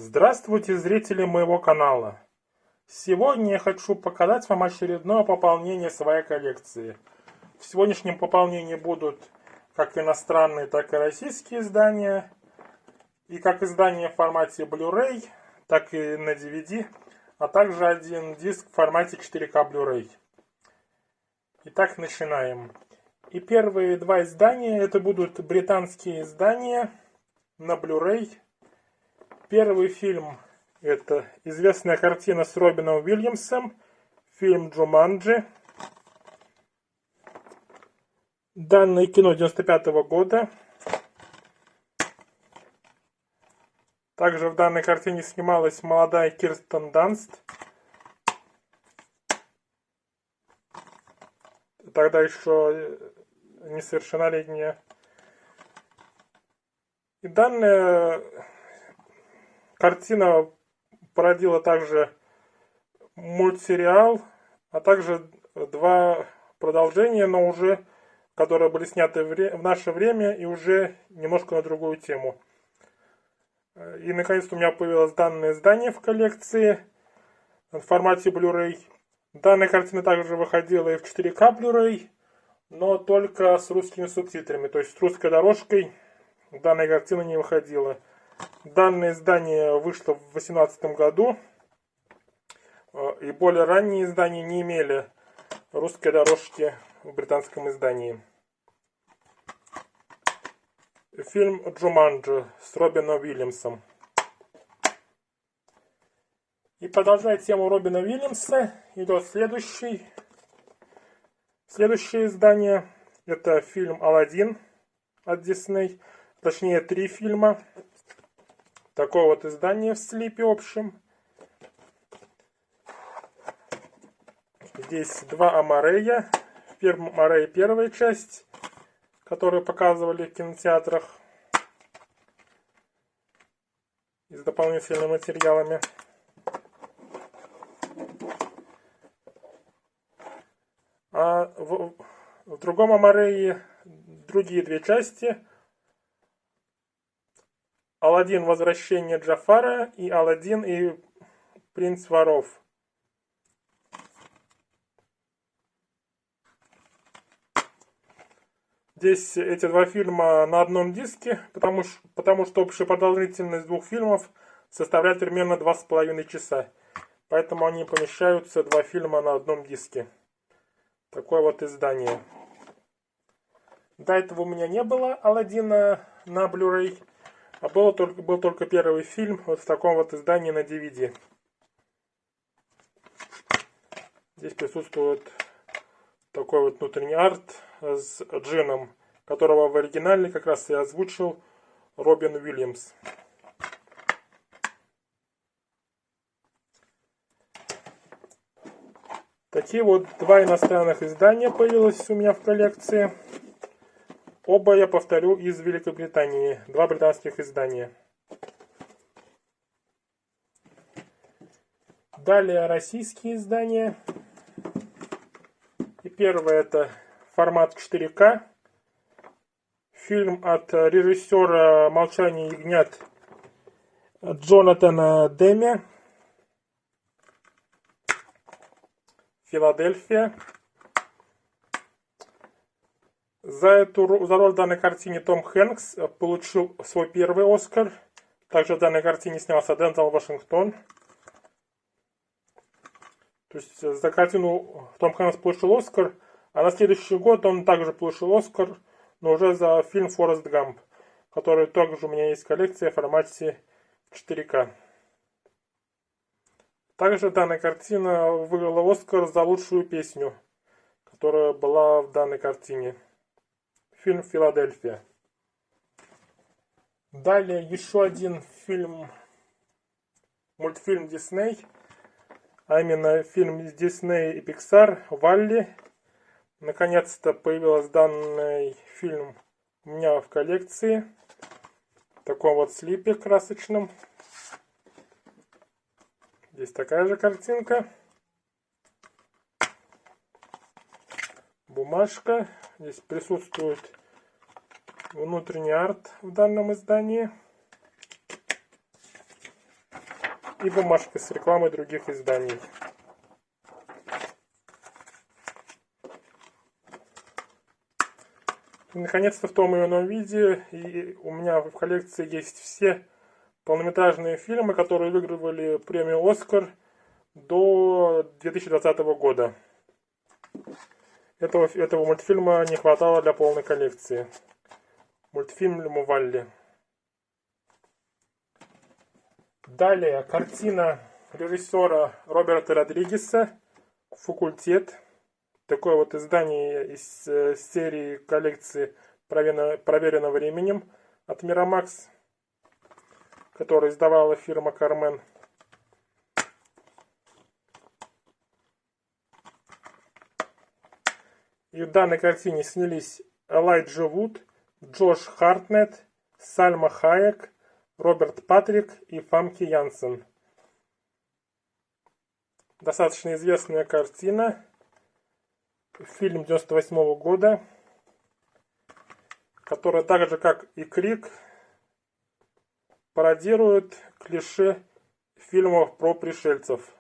Здравствуйте, зрители моего канала! Сегодня я хочу показать вам очередное пополнение своей коллекции. В сегодняшнем пополнении будут как иностранные, так и российские издания. И как издания в формате Blu-ray, так и на DVD, а также один диск в формате 4К Blu-ray. Итак, начинаем. И первые два издания это будут британские издания на Blu-ray. Первый фильм — это известная картина с Робином Уильямсом, фильм «Джуманджи». Данное кино 95-го года. Также в данной картине снималась молодая Кирстен Данст. Тогда еще несовершеннолетняя. И данная картина породила также мультсериал, а также два продолжения, но уже, которые были сняты в наше время и уже немножко на другую тему. И наконец-то у меня появилось данное издание в коллекции в формате Blu-ray. Данная картина также выходила и в 4К Blu-ray, но только с русскими субтитрами, то есть с русской дорожкой данная картина не выходила. Данное издание вышло в 2018 году, и более ранние издания не имели русской дорожки в британском издании. Фильм «Джуманджи» с Робином Уильямсом. И продолжая тему Робина Уильямса, идет следующее издание. Это фильм «Аладдин» от Disney. Точнее, 3 фильма. Такое вот издание в слипе общем. Здесь 2 Амарея. В первом Амарее первая часть, которую показывали в кинотеатрах и с дополнительными материалами. А в другом Амарее другие 2 части. «Аладдин. Возвращение Джафара» и «Аладдин и принц воров». Здесь эти 2 фильма на одном диске, потому что общая продолжительность 2 фильмов составляет примерно 2,5 часа. Поэтому они помещаются, 2 фильма на одном диске. Такое вот издание. До этого у меня не было «Аладдина» на Blu-ray, а был только первый фильм вот в таком вот издании на DVD. Здесь присутствует такой вот внутренний арт с Джином, которого в оригинале как раз и озвучил Робин Уильямс. Такие вот 2 иностранных издания появилось у меня в коллекции. Оба, я повторю, из Великобритании. 2 британских издания. Далее российские издания. И первое это формат 4К. Фильм от режиссера «Молчание ягнят» Джонатана Демме. «Филадельфия». За роль в данной картине Том Хэнкс получил свой первый Оскар. Также в данной картине снялся Дензел Вашингтон. То есть за картину Том Хэнкс получил Оскар, а на следующий год он также получил Оскар, но уже за фильм «Форест Гамп», который также у меня есть в коллекции в формате 4К. Также данная картина выиграла Оскар за лучшую песню, которая была в данной картине. Фильм «Филадельфия». Далее еще один фильм, мультфильм Disney, а именно фильм Disney и Pixar «Валли». Наконец-то появился данный фильм у меня в коллекции. В таком вот слипе красочном. Здесь такая же картинка. Бумажка. Здесь присутствует внутренний арт в данном издании. и бумажка с рекламой других изданий. И, наконец-то, в том или ином виде и у меня в коллекции есть все полнометражные фильмы, которые выигрывали премию «Оскар» до 2020 года. Этого мультфильма не хватало для полной коллекции. Мультфильм «Валли». Далее картина режиссера Роберта Родригеса «Факультет». Такое вот издание из серии коллекции «Проверено временем» от Miramax, которую издавала фирма Кармен. И в данной картине снялись Элайджа Вуд, Джош Хартнетт, Сальма Хайек, Роберт Патрик и Фамке Янсен. Достаточно известная картина. Фильм 98 года, который так же, как и Крик, пародирует клише фильмов про пришельцев.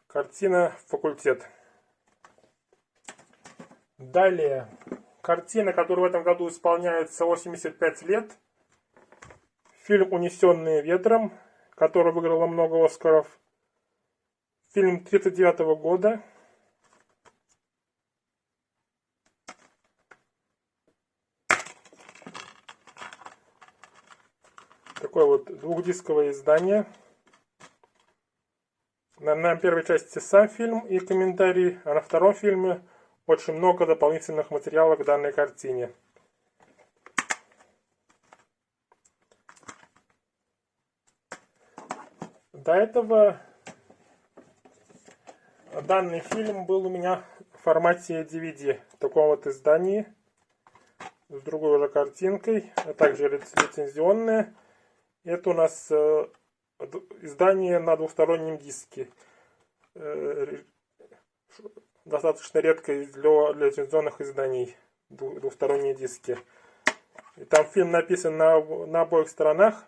Картина «Факультет». Далее, картина, которая в этом году исполняется 85 лет. Фильм «Унесенные ветром», который выиграл много Оскаров. Фильм 1939 года. Такое вот двухдисковое издание. На первой части сам фильм и комментарий, а на втором фильме очень много дополнительных материалов к данной картине. До этого данный фильм был у меня в формате DVD, в таком вот издании, с другой уже картинкой, а также лицензионное. Это у нас издание на двухстороннем диске. Достаточно редко для лицензионных изданий двухсторонние диски. И там фильм написан на обоих сторонах.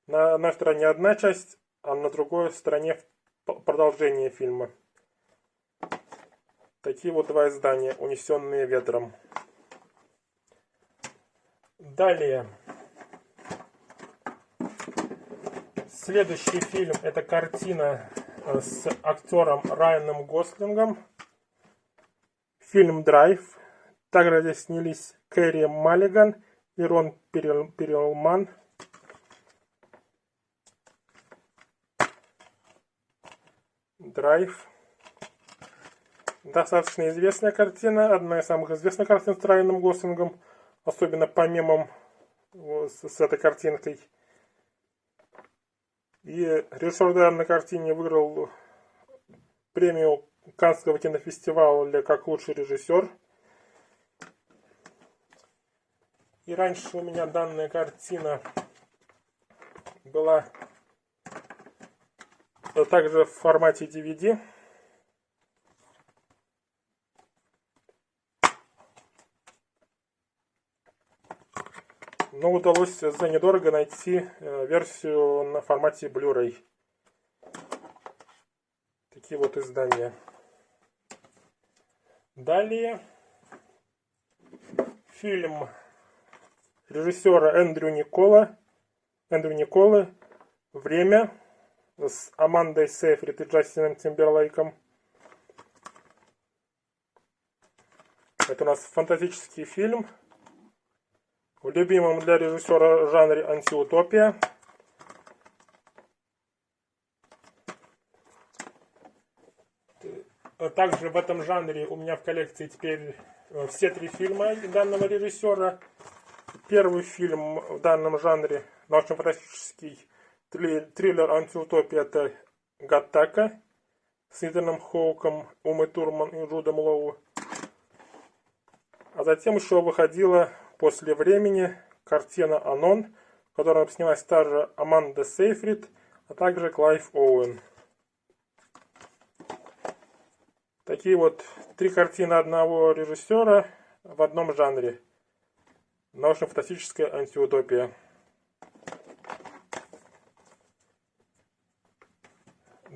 На одной стороне одна часть, а на другой стороне продолжение фильма. Такие вот два издания, «Унесенные ветром». Далее. Следующий фильм — это картина с актером Райаном Гослингом. Фильм «Драйв». Также здесь снялись Кэрри Маллиган и Рон Перлман. «Драйв». Достаточно известная картина, одна из самых известных картин с Райаном Гослингом, особенно по мемам с этой картинкой. И режиссер данной картине выиграл премию Каннского кинофестиваля как лучший режиссер. И раньше у меня данная картина была также в формате DVD. Но удалось за недорого найти версию на формате Blu-ray. Такие вот издания. Далее фильм режиссера Эндрю Николы «Время» с Амандой Сейфрид и Джастином Тимберлейком. Это у нас фантастический фильм в любимом для режиссера жанре антиутопия. Также в этом жанре у меня в коллекции теперь все три фильма данного режиссера. Первый фильм в данном жанре, научно-фантастический триллер антиутопия, это «Гаттака» с Итаном Хоуком, Умой Турман и Джудом Лоу. А затем еще выходила после времени картина «Анон», в которой снялась та же Аманда Сейфрид, а также Клайв Оуэн. Такие вот три картины одного режиссера в одном жанре. Научно-фантастическая антиутопия.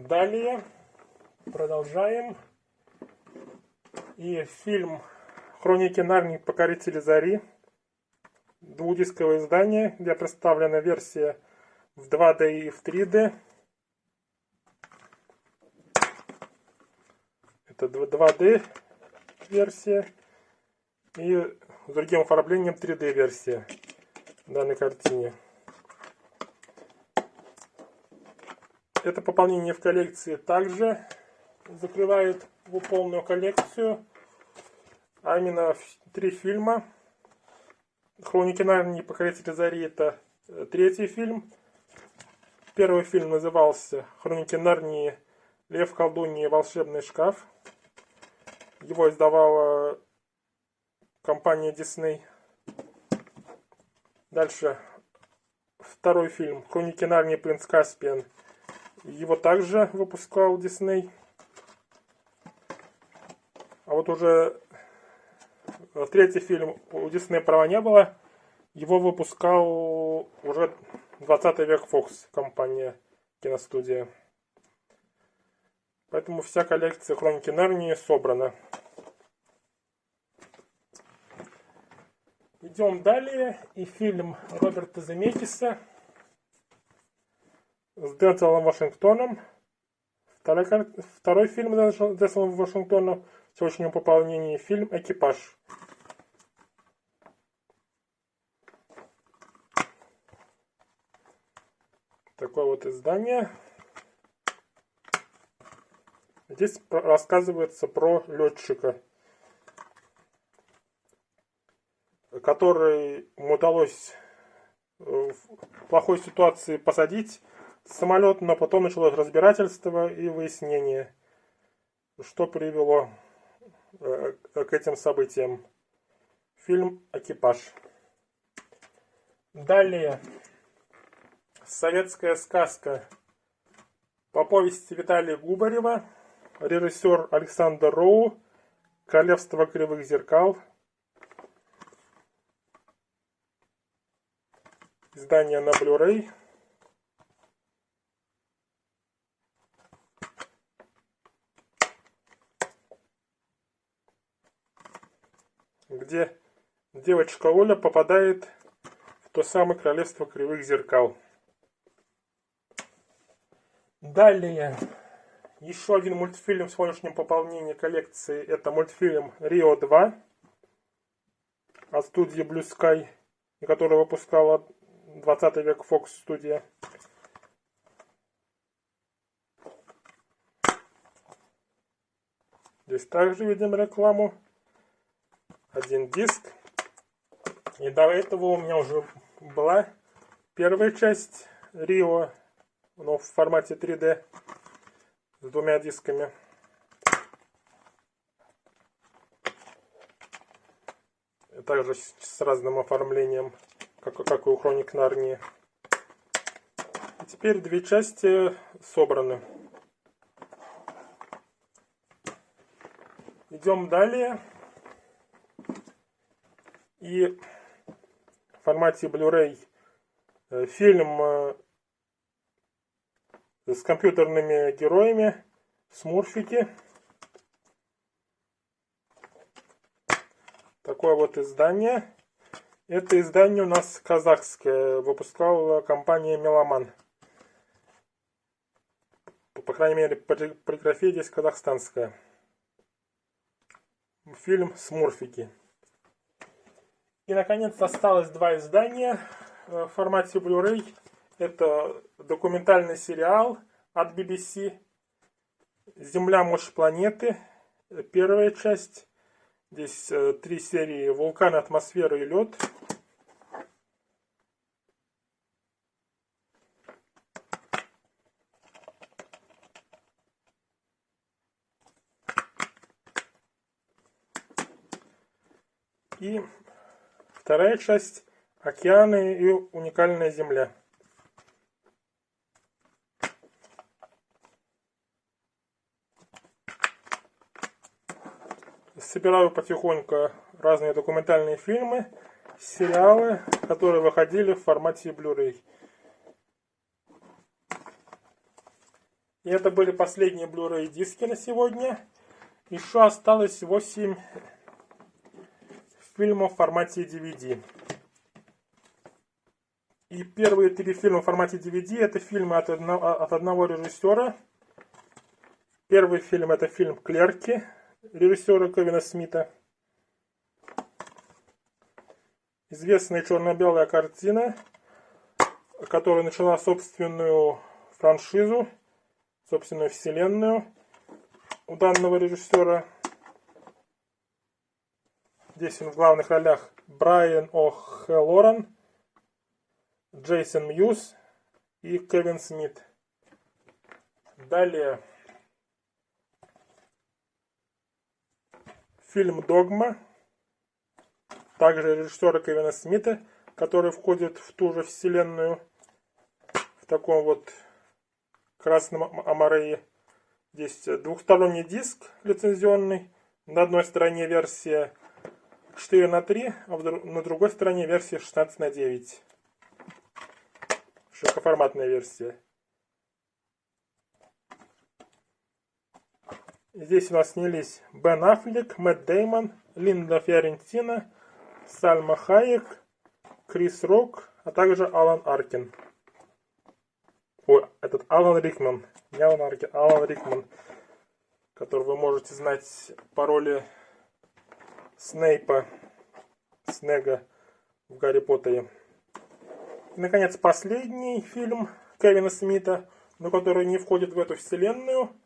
Далее продолжаем. И фильм «Хроники Нарнии. Покорители Зари». Двухдисковое издание, где представлена версия в 2D и в 3D. Это 2D версия и с другим оформлением 3D версия данной картине. Это пополнение в коллекции также закрывает его полную коллекцию, а именно 3 фильма. «Хроники Нарнии. Покорители Зари» — это 3-й фильм. Первый фильм назывался «Хроники Нарнии. Лев, колдунья и волшебный шкаф». Его издавала компания Disney. Дальше второй фильм «Хроники Нарнии. Принц Каспиан». Его также выпускал Disney. А вот уже 3-й фильм у Disney права не было. Его выпускал уже 20 век Fox, компания, киностудия. Поэтому вся коллекция «Хроники Нарнии» собрана. Идем далее. И фильм Роберта Земекиса с Дензелом Вашингтоном. Второй фильм с Дензелом Вашингтоном в сегодняшнем пополнении — фильм «Экипаж». Такое вот издание. Здесь рассказывается про летчика, который ему удалось в плохой ситуации посадить самолет, но потом началось разбирательство и выяснение, что привело к этим событиям. Фильм «Экипаж». Далее советская сказка по повести Виталия Губарева, режиссер Александр Роу, «Королевство кривых зеркал». Издание на Blu-ray. Где девочка Оля попадает в то самое королевство кривых зеркал. Далее еще один мультфильм в сегодняшнем пополнении коллекции. Это мультфильм «Рио 2» от студии Blue Sky, который выпускала 20 век Fox студия. Здесь также видим рекламу. Один диск. И до этого у меня уже была первая часть Рио, но в формате 3D с 2 дисками. И также с разным оформлением, как и у Хроник Нарнии. И теперь 2 части собраны. Идем далее. И в формате Blu-ray фильм с компьютерными героями «Смурфики». Такое вот издание. Это издание у нас казахское. Выпускала компания Меломан. По крайней мере, полиграфия здесь казахстанская. Фильм «Смурфики». И, наконец, осталось 2 издания в формате Blu-ray. Это документальный сериал от BBC «Земля. Мощь планеты». Первая часть. Здесь 3 серии: «Вулкан, атмосфера и лед». И вторая часть — «Океаны и уникальная Земля». Собираю потихоньку разные документальные фильмы, сериалы, которые выходили в формате Blu-ray. И это были последние Blu-ray диски на сегодня. Еще осталось 8 фильмов в формате DVD. И первые 3 фильма в формате DVD это фильмы от одного режиссера. Первый фильм это фильм «Клерки» режиссера Кевина Смита. Известная черно-белая картина, которая начала собственную франшизу, собственную вселенную у данного режиссера. Здесь в главных ролях Брайан О'Хеллоран, Джейсон Мьюз и Кевин Смит. Далее фильм «Догма», также режиссера Кевина Смита, который входит в ту же вселенную, в таком вот красном амарее. Здесь двухсторонний диск лицензионный. На одной стороне версия 4:3, а на другой стороне версия 16:9. Широкоформатная версия. Здесь у нас снялись Бен Аффлек, Мэтт Дэймон, Линда Фиорентина, Сальма Хайек, Крис Рок, а также Алан Аркин. Ой, этот Алан Рикман. Не Алан Аркин, Алан Рикман, которого вы можете знать по роли Снейпа, Снега в Гарри Поттере. И, наконец, последний фильм Кевина Смита, но который не входит в эту вселенную.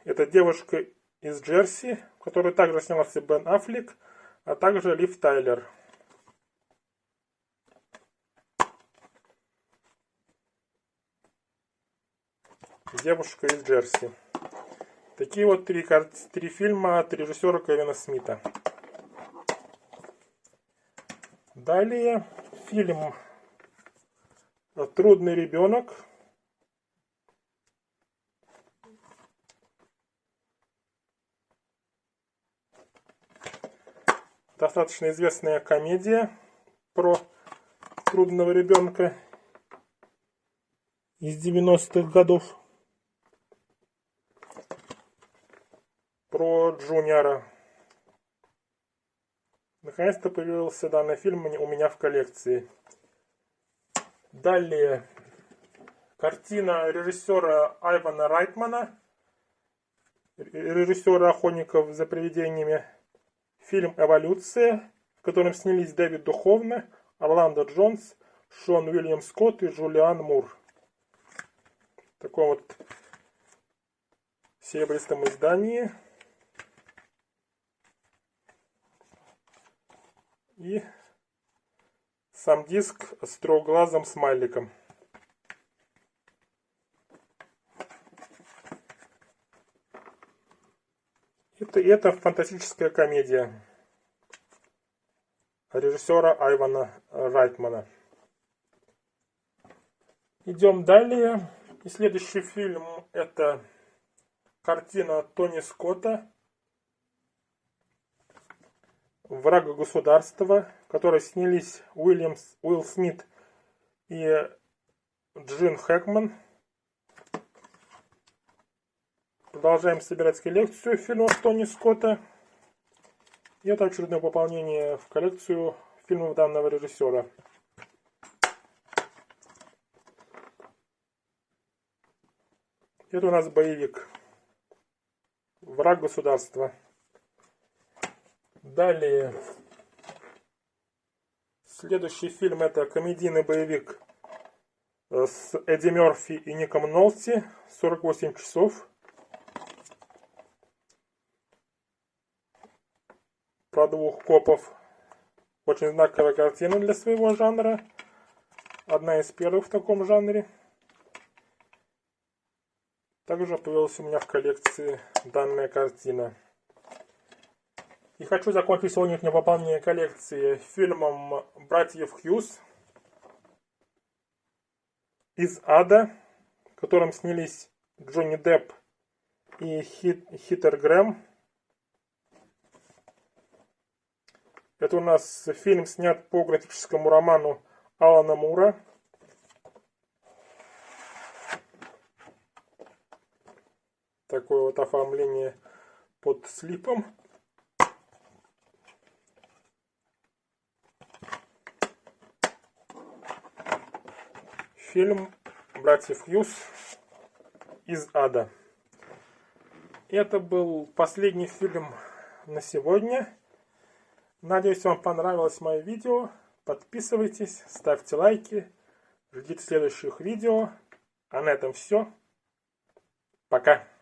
Это «Девушка из Джерси», в которой также снялся Бен Аффлек, а также Лив Тайлер. «Девушка из Джерси». Такие вот три фильма от режиссера Кевина Смита. Далее фильм «Трудный ребенок». Достаточно известная комедия про трудного ребенка из 90-х годов. Про Джуниора. Наконец-то появился данный фильм у меня в коллекции. Далее картина режиссера Айвана Райтмана, режиссера «Охотников за привидениями». Фильм «Эволюция», в котором снялись Дэвид Духовна, Орландо Джонс, Шон Уильям Скотт и Джулиан Мур. В таком вот серебристом издании. И сам диск с трехглазым смайликом. Это фантастическая комедия режиссера Айвана Райтмана. Идем далее. И следующий фильм это картина Тони Скотта «Враг государства», в которой снялись Уилл Смит и Джин Хэкман. Продолжаем собирать коллекцию фильмов Тони Скотта. И это очередное пополнение в коллекцию фильмов данного режиссера. Это у нас боевик «Враг государства». Далее. Следующий фильм это комедийный боевик с Эдди Мерфи и Ником Нолти. 48 часов. Про двух копов. Очень знаковая картина для своего жанра. Одна из первых в таком жанре. Также появилась у меня в коллекции данная картина. И хочу закончить сегодняшнее пополнение коллекции фильмом братьев Хьюз «Из ада», в котором снялись Джонни Депп и Хитер Грэм. Это у нас фильм снят по графическому роману Алана Мура. такое вот оформление под слипом. Фильм братьев Хьюз «Из ада». Это был последний фильм на сегодня. Надеюсь, вам понравилось мое видео. Подписывайтесь, ставьте лайки, ждите следующих видео. А на этом все. Пока.